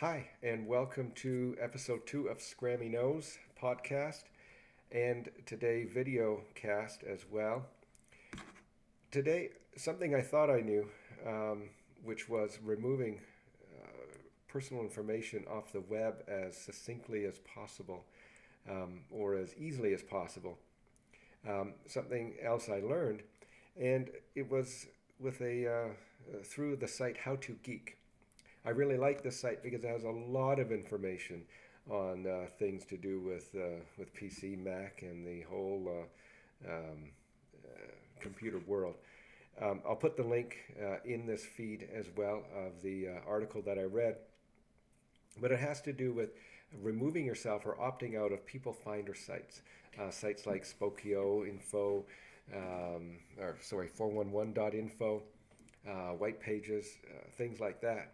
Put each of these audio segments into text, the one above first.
Hi, and welcome to episode 2 of Scrammy podcast, and today video cast as well. Today, something I thought I knew, which was removing personal information off the web as succinctly as possible, or as easily as possible. Something else I learned, and it was with through the site How-To Geek. I really like this site because it has a lot of information on things to do with PC, Mac, and the whole computer world. I'll put the link in this feed as well of the article that I read, but it has to do with removing yourself or opting out of people finder sites, sites like Spokeo Info, 411.info, white pages, things like that.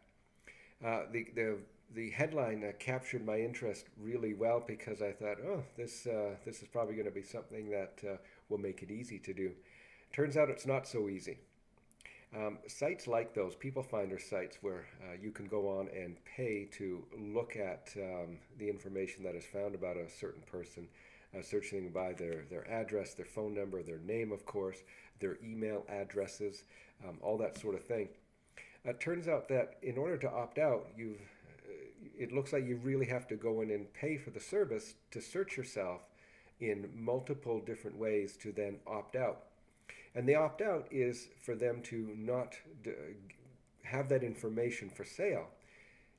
The headline captured my interest really well because I thought, oh, this is probably going to be something that will make it easy to do. Turns out it's not so easy. Sites like those, people finder sites where you can go on and pay to look at the information that is found about a certain person, searching by their address, their phone number, their name, of course, their email addresses, all that sort of thing. It turns out that in order to opt out, it looks like you really have to go in and pay for the service to search yourself in multiple different ways to then opt out. And the opt out is for them to not have that information for sale,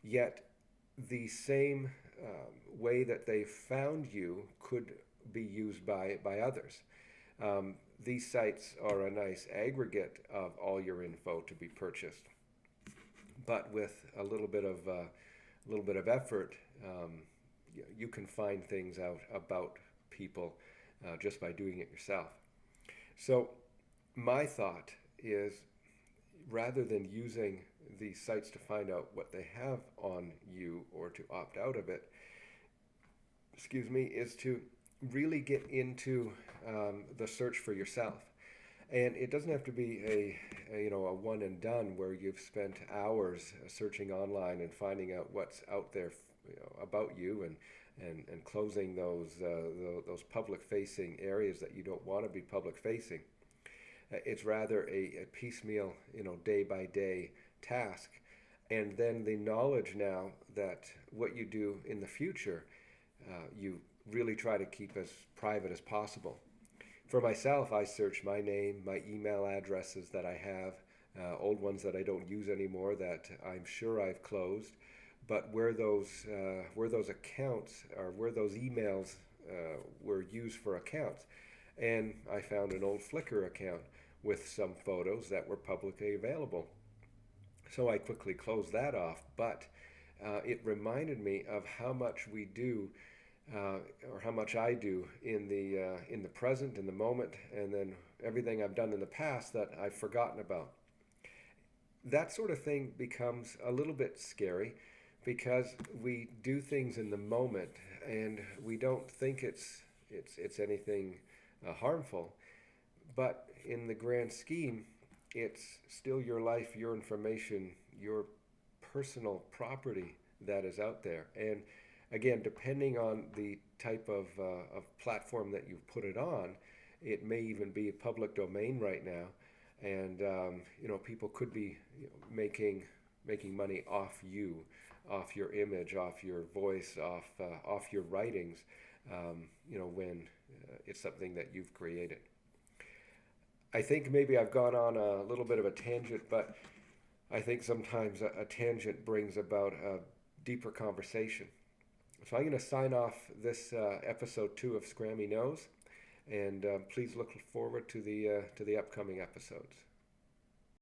yet the same way that they found you could be used by others. These sites are a nice aggregate of all your info to be purchased, but with a little bit of effort, you can find things out about people just by doing it yourself. So my thought is, rather than using these sites to find out what they have on you or to opt out of it, is to really get into the search for yourself. And it doesn't have to be a one and done where you've spent hours searching online and finding out what's out there about you and closing those public facing areas that you don't want to be public facing. It's rather a piecemeal, day by day task. And then the knowledge now that what you do in the future, you really try to keep as private as possible. For myself, I search my name, my email addresses that I have, old ones that I don't use anymore that I'm sure I've closed, but where those accounts or where those emails were used for accounts. And I found an old Flickr account with some photos that were publicly available. So I quickly closed that off, but it reminded me of how much we do or how much I do in the present, in the moment, and then everything I've done in the past that I've forgotten about. That sort of thing becomes a little bit scary because we do things in the moment and we don't think it's anything harmful, but in the grand scheme, it's still your life, your information, your personal property that is out there. And again, depending on the type of platform that you've put it on, it may even be a public domain right now, and people could be making money off you, off your image, off your voice, off your writings, when it's something that you've created. I think maybe I've gone on a little bit of a tangent, but I think sometimes a tangent brings about a deeper conversation. So I'm going to sign off this episode 2 of Scrammy Knows, and please look forward to the upcoming episodes.